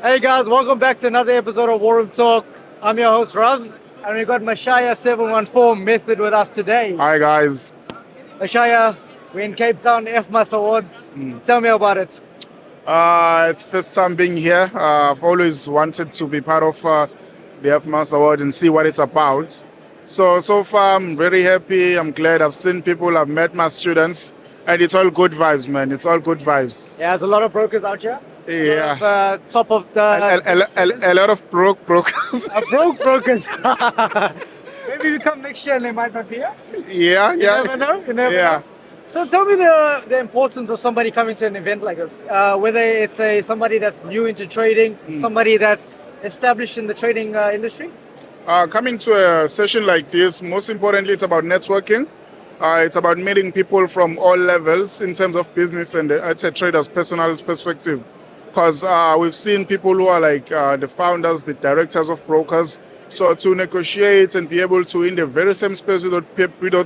Hey guys, welcome back to another episode of War Room Talk. I'm your host Ravs, and we've got Mashaya 714 Method with us today. Hi guys. Mashaya, we're in Cape Town FMAS Awards. Tell me about it. It's first time being here. I've always wanted to be part of the FMAS Award and see what it's about. So far I'm very happy. I'm glad. I've seen people. I've met my students, and it's all good vibes, man. It's all good vibes. Yeah, there's a lot of brokers out here. Yeah. Top of the A lot of brokers. broke brokers. Maybe we come next year and they might not be here. Yeah. You never know. You never Yeah. know. So tell me the importance of somebody coming to an event like this. Whether it's somebody that's new into trading, somebody that's established in the trading industry. Coming to a session like this, most importantly, it's about networking. It's about meeting people from all levels in terms of business and at a trader's personal perspective. Because we've seen people who are like the founders, the directors of brokers. So to negotiate and be able to, in the very same space with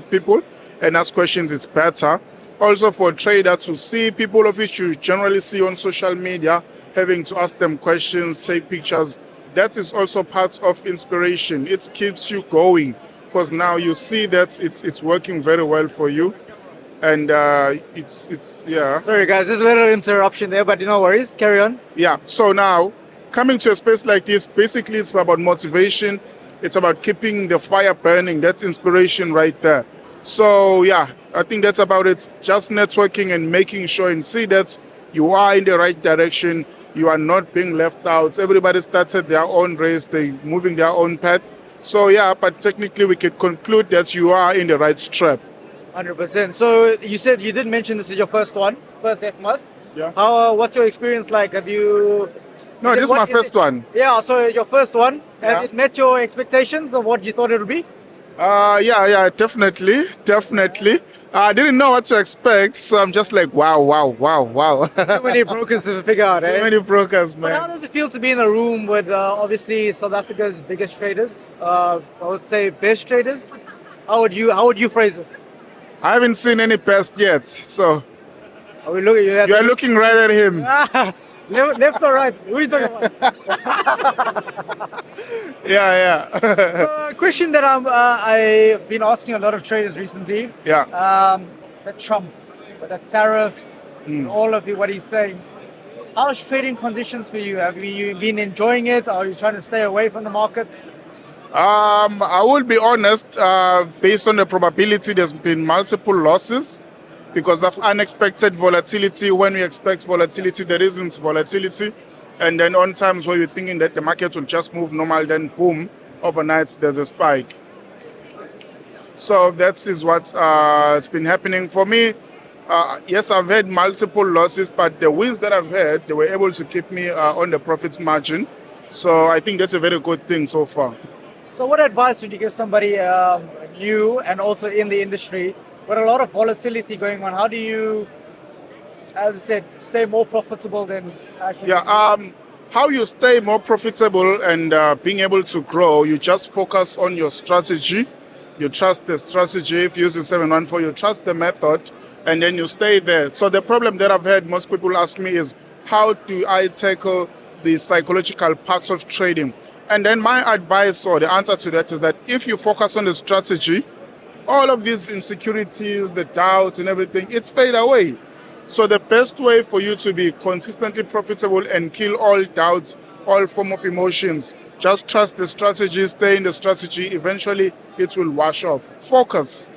people and ask questions, it's better. Also for a trader to see people of which you generally see on social media, having to ask them questions, take pictures, that is also part of inspiration. It keeps you going because now you see that it's working very well for you. And it's yeah. Sorry guys, there's a little interruption there, but no worries. Carry on. Yeah. So now coming to a space like this, basically it's about motivation. It's about keeping the fire burning. That's inspiration right there. So yeah, I think that's about it. Just networking and making sure and see that you are in the right direction. You are not being left out. Everybody started their own race. They're moving their own path. So yeah, but technically we could conclude that you are in the right strap. 100%. So you said you did mention this is your first FMAS. Yeah. How? What's your experience like? Have you? No, this is my first one. Yeah. So your first one. Yeah. Have it met your expectations of what you thought it would be? Yeah, definitely. I didn't know what to expect, so I'm just like, wow. Too many brokers to figure out. Too many brokers, But how man. does it feel to be in a room with obviously South Africa's biggest traders? I would say best traders. How would you phrase it? I haven't seen any best yet, so Are we looking? you are looking right at him. Left or right? Who are you talking about? Yeah. So a question that I've been asking a lot of traders recently. Yeah. The Trump, with the tariffs, and all of what he's saying. How's trading conditions for you? Have you been enjoying it? Are you trying to stay away from the markets? I will be honest, based on the probability, there's been multiple losses because of unexpected volatility. When we expect volatility, there isn't volatility. And then on times where you're thinking that the market will just move normal, then boom, overnight there's a spike. So that is what has been happening for me. Yes, I've had multiple losses, but the wins that I've had, they were able to keep me on the profit margin. So I think that's a very good thing so far. So what advice would you give somebody new and also in the industry with a lot of volatility going on? How do you, as I said, stay more profitable than actually? Yeah, how you stay more profitable and being able to grow, you just focus on your strategy. You trust the strategy. If you use the 714, you trust the method, and then you stay there. So the problem that I've had most people ask me is, how do I tackle the psychological parts of trading? And then my advice or the answer to that is that if you focus on the strategy, all of these insecurities, the doubts and everything, it's fade away. So the best way for you to be consistently profitable and kill all doubts, all form of emotions, just trust the strategy, stay in the strategy. Eventually, it will wash off. Focus.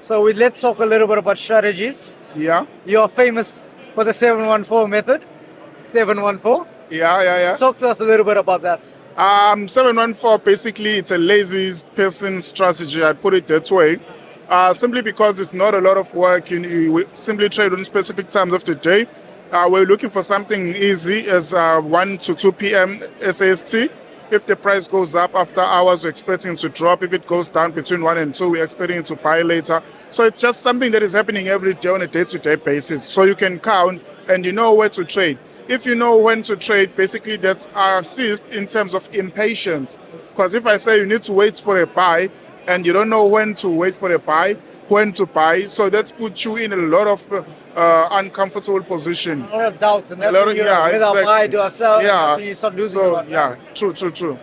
So let's talk a little bit about strategies. Yeah. You're famous for the 714 method. 714. Yeah. Talk to us a little bit about that. 714, basically, it's a lazy person strategy, I'd put it that way. Simply because it's not a lot of work. You simply trade on specific times of the day. We're looking for something easy as 1 to 2 p.m. SAST. If the price goes up after hours, we're expecting it to drop. If it goes down between 1 and 2, we're expecting it to buy later. So it's just something that is happening every day on a day-to-day basis. So you can count and you know where to trade. If you know when to trade, basically that's assist in terms of impatience. Because if I say you need to wait for a buy and you don't know when to wait for a buy, when to buy. So that's put you in a lot of uncomfortable position. A lot of doubts, and A that's lot when of, you yeah, whether I buy, exactly. do I sell, and that's Yeah. when you start losing a So lot of yeah, time. true.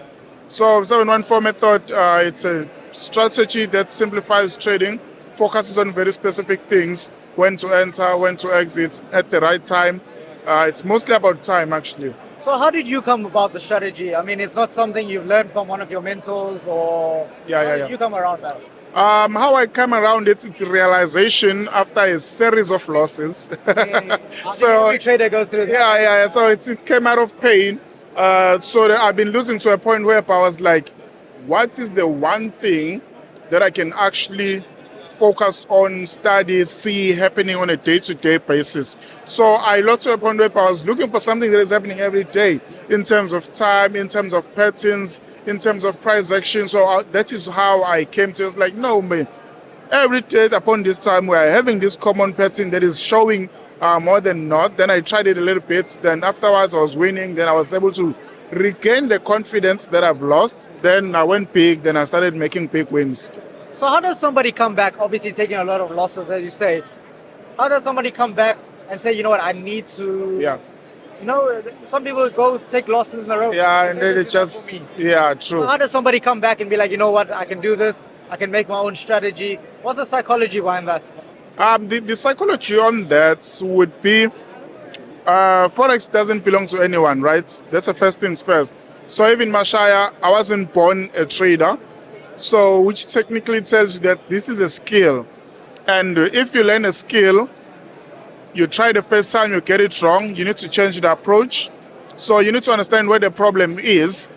So 714 method, it's a strategy that simplifies trading, focuses on very specific things, when to enter, when to exit at the right time. It's mostly about time, actually. So how did you come about the strategy? I mean, it's not something you've learned from one of your mentors, or how did you come around that? How I come around it, it's a realization after a series of losses. I think So every trader goes through that. yeah. So it came out of pain. So that I've been losing to a point where I was like, what is the one thing that I can actually focus on, study, see happening on a day-to-day basis? So I lost to a point where I was looking for something that is happening every day in terms of time, in terms of patterns, in terms of price action. So that is how I came to. It's like, no, man, every day upon this time we are having this common pattern that is showing more than not. Then I tried it a little bit. Then afterwards I was winning. Then I was able to regain the confidence that I've lost. Then I went big. Then I started making big wins. So how does somebody come back, obviously taking a lot of losses, as you say, how does somebody come back and say, you know what, I need to, Yeah. you know, some people go take losses in a row. Yeah, They and say, then "This it is not just, for me." yeah, So true. how does somebody come back and be like, you know what, I can do this, I can make my own strategy? What's the psychology behind that? The psychology on that would be Forex doesn't belong to anyone, right? That's the first things first. So even Mashaya, I wasn't born a trader. So which technically tells you that this is a skill. And if you learn a skill, you try the first time, you get it wrong, you need to change the approach. So you need to understand where the problem is.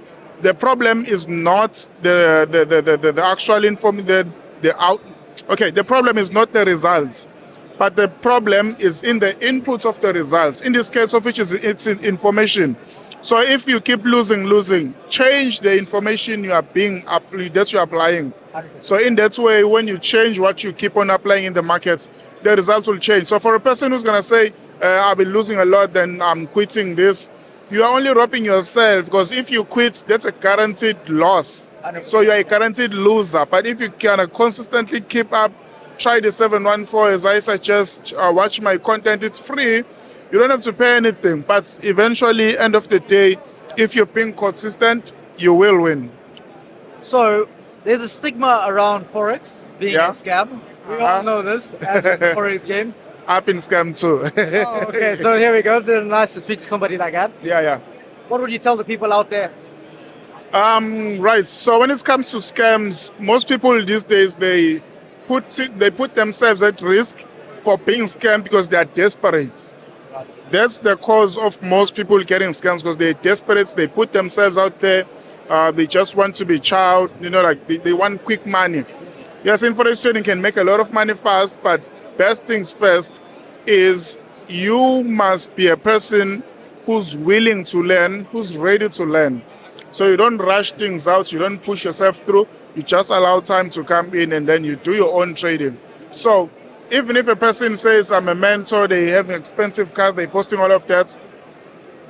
The problem is not the actual the out. Okay, the problem is not the results, but the problem is in the input of the results. In this case, of which is it's information. So if you keep losing, change the information you are that you're applying. So in that way, when you change what you keep on applying in the market, the results will change. So for a person who's gonna say, "I've been losing a lot, then I'm quitting this," you are only robbing yourself, because if you quit, that's a guaranteed loss. 100%. So you are a guaranteed loser. But if you can consistently keep up, try the 714 as I suggest, watch my content, it's free. You don't have to pay anything. But eventually, end of the day, if you're being consistent, you will win. So there's a stigma around Forex being Yeah. a scam. We all Uh-huh. know this as a Forex game. I've been scammed too. Oh, okay, so here we go. It's nice to speak to somebody like that. Yeah. What would you tell the people out there? Right. So when it comes to scams, most people these days they put themselves at risk for being scammed because they are desperate. That's the cause of most people getting scams, because they're desperate. They put themselves out there. They just want to be child. Like they want quick money. Yes, in forex trading can make a lot of money fast, but best things first is you must be a person who's willing to learn, who's ready to learn. So you don't rush things out, you don't push yourself through, you just allow time to come in and then you do your own trading. So even if a person says, "I'm a mentor," they have expensive cars, they're posting all of that,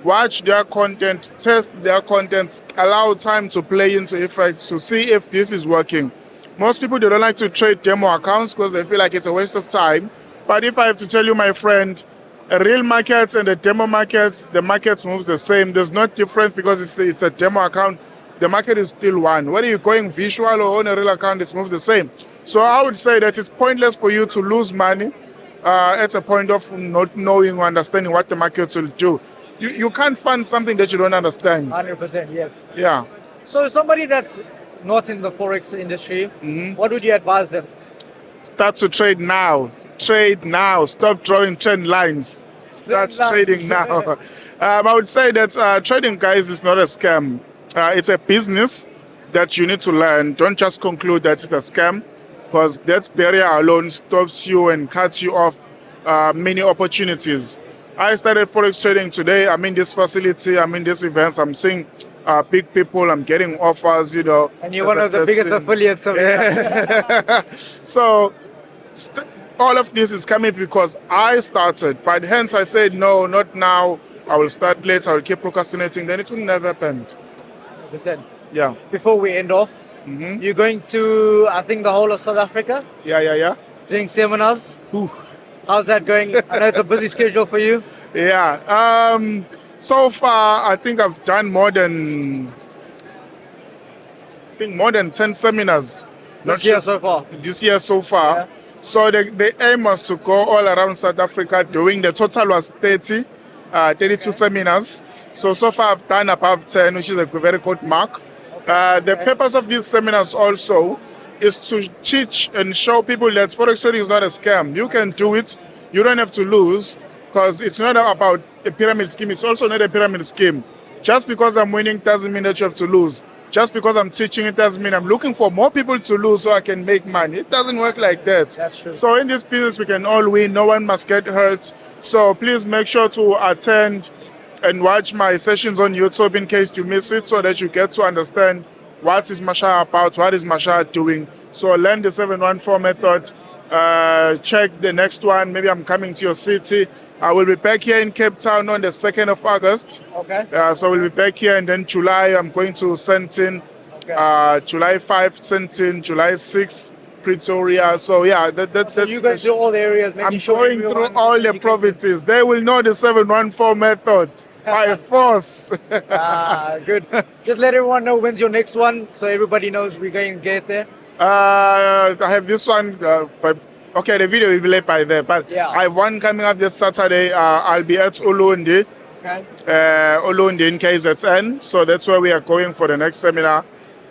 watch their content, test their content, allow time to play into effects to see if this is working. Most people, they don't like to trade demo accounts because they feel like it's a waste of time. But if I have to tell you, my friend, a real market and a demo market, the market moves the same. There's no difference because it's a demo account. The market is still one. Whether you're going visual or on a real account, it moves the same. So I would say that it's pointless for you to lose money at a point of not knowing or understanding what the market will do. You can't fund something that you don't understand. 100%, yes. Yeah. So somebody that's not in the Forex industry, what would you advise them? Start to trade now. Trade now. Stop drawing trend lines. Start Trend lines. trading now. I would say that trading, guys, is not a scam. It's a business that you need to learn. Don't just conclude that it's a scam, because that barrier alone stops you and cuts you off many opportunities. I started Forex trading today. I'm in this facility. I'm in this events. I'm seeing big people. I'm getting offers, And you're as one a of the biggest person. affiliates of it. So all of this is coming because I started, but hence I said, no, not now. I will start later. I will keep procrastinating. Then it will never happen. 100%. Yeah. Before we end off, you're going to, I think, the whole of South Africa. Yeah. doing seminars. Ooh. How's that going? I know it's a busy schedule for you. Yeah. So far, I think I've done more than 10 seminars. This year so far. This year so far. Yeah. So the aim was to go all around South Africa doing, the total was 32 seminars. So far I've done above 10, which is a very good mark. The purpose of these seminars also is to teach and show people that forex trading is not a scam. You can do it. You don't have to lose, because it's not about a pyramid scheme. It's also not a pyramid scheme. Just because I'm winning doesn't mean that you have to lose. Just because I'm teaching, it doesn't mean I'm looking for more people to lose so I can make money. It doesn't work like that. That's true. So in this business, we can all win. No one must get hurt. So please make sure to attend and watch my sessions on YouTube in case you miss it, so that you get to understand what is Mashaya about, what is Mashaya doing. So learn the 714 method. Check the next one. Maybe I'm coming to your city. I will be back here in Cape Town on the 2nd of August. Okay. So we'll be back here, and then July I'm going to Sentin. Okay. July 5 Sentin, July 6 Pretoria. So yeah, So that's you guys do all the areas, making I'm sure going through all the provinces. They will know the 714 method by force. Good. Just let everyone know when's your next one, so everybody knows we're going to get there. I have this one, but okay, the video will be late by there. But Yeah. I have one coming up this Saturday. I'll be at Ulundi, Okay. Ulundi in KZN. So that's where we are going for the next seminar.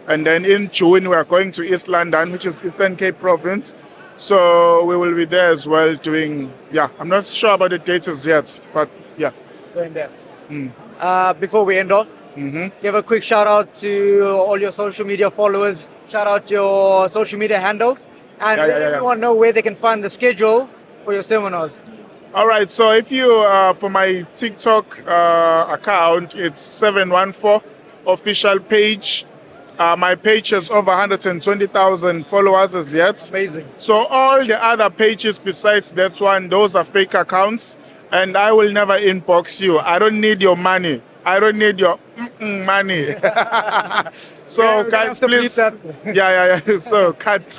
And then in June, we are going to East London, which is Eastern Cape Province. So we will be there as well doing, I'm not sure about the dates yet, but yeah. Going there. Before we end off, give a quick shout out to all your social media followers. Shout out your social media handles, and let everyone know where they can find the schedule for your seminars. All right, so if you, for my TikTok account, it's 714 official page. My page has over 120,000 followers as yet. Amazing. So all the other pages besides that one, those are fake accounts, and I will never inbox you. I don't need your money. I don't need your money. So guys, please. So cut.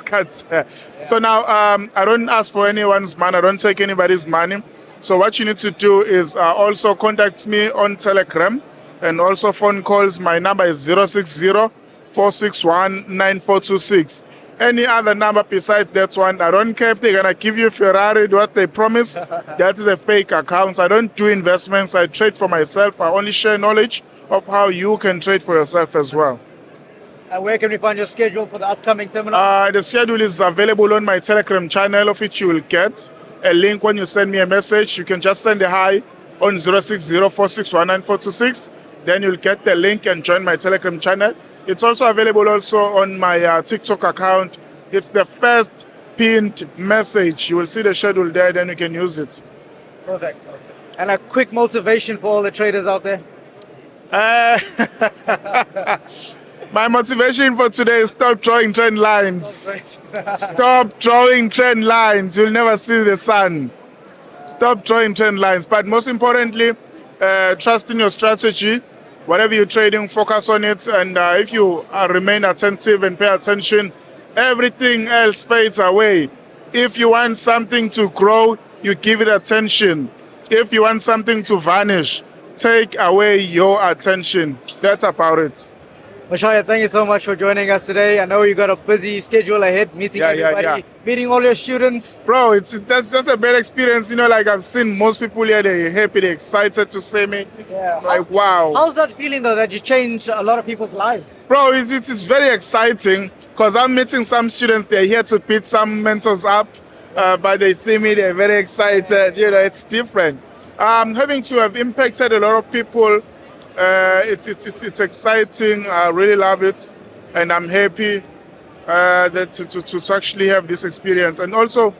So now I don't ask for anyone's money. I don't take anybody's money. So what you need to do is also contact me on Telegram, and also phone calls. My number is 060-461-9426. Any other number besides that one, I don't care if they're gonna give you Ferrari, what they promise. That is a fake account. I don't do investments. I trade for myself. I only share knowledge of how you can trade for yourself as well. And where can we find your schedule for the upcoming seminars? The schedule is available on my Telegram channel, of which you will get a link when you send me a message. You can just send a hi on 060-461-9426. Then you'll get the link and join my Telegram channel. It's also available also on my TikTok account. It's the first pinned message. You will see the schedule there, then you can use it. Perfect. And a quick motivation for all the traders out there. My motivation for today is stop drawing trend lines. Stop drawing trend lines. You'll never see the sun. Stop drawing trend lines. But most importantly, trust in your strategy. Whatever you're trading, focus on it. And if you remain attentive and pay attention, everything else fades away. If you want something to grow, you give it attention. If you want something to vanish, take away your attention. That's about it. Mashaya, thank you so much for joining us today. I know you got a busy schedule ahead, meeting everybody, meeting all your students. Bro, that's a bad experience. You know, like I've seen most people here, they're happy, they're excited to see me. Yeah. Like, wow. How's that feeling though, that you changed a lot of people's lives? Bro, it's very exciting, because I'm meeting some students, they're here to beat some mentors up, but they see me, they're very excited. You know, it's different. Having to have impacted a lot of people, it's exciting. I really love it, and I'm happy that to actually have this experience, and also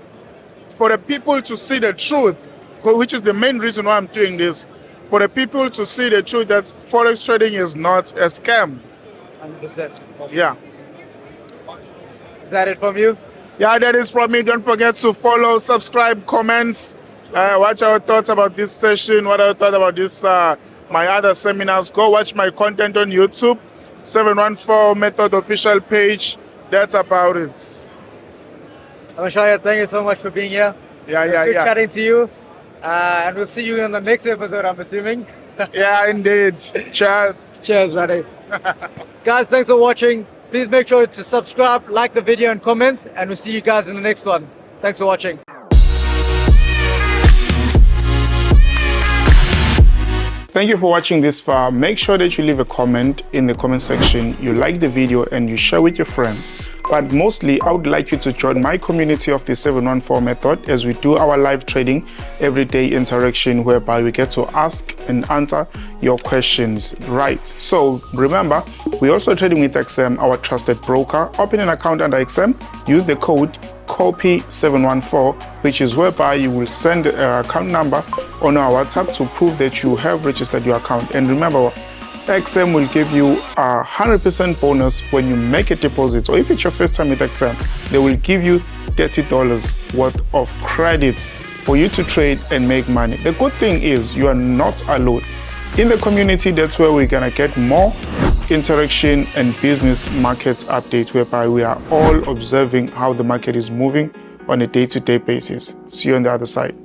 for the people to see the truth, which is the main reason why I'm doing this. For the people to see the truth that forex trading is not a scam. 100%. Yeah. Is that it from you? Yeah, that is from me. Don't forget to follow, subscribe, comments. Watch our thoughts about this session. What I thought about this. My other seminars, go watch my content on YouTube, 714 Method official page. That's about it. Mashaya, thank you so much for being here. Yeah, It's yeah, good yeah. chatting to you. And we'll see you in the next episode, I'm assuming. Yeah, indeed. Cheers. Cheers, buddy. Guys, thanks for watching. Please make sure to subscribe, like the video, and comment. And we'll see you guys in the next one. Thanks for watching. Thank you for watching this far. Make sure that you leave a comment in the comment section, you like the video and you share with your friends. But mostly, I would like you to join my community of the 714 method as we do our live trading everyday interaction whereby we get to ask and answer your questions. Right. So remember, we're also trading with XM, our trusted broker. Open an account under XM, use the code COPY714, which is whereby you will send an account number on our WhatsApp to prove that you have registered your account. And remember, XM will give you a 100% bonus when you make a deposit. So if it's your first time with XM, they will give you $30 worth of credit for you to trade and make money. The good thing is you are not alone. In the community, that's where we're gonna get more interaction and business market updates whereby we are all observing how the market is moving on a day-to-day basis. See you on the other side.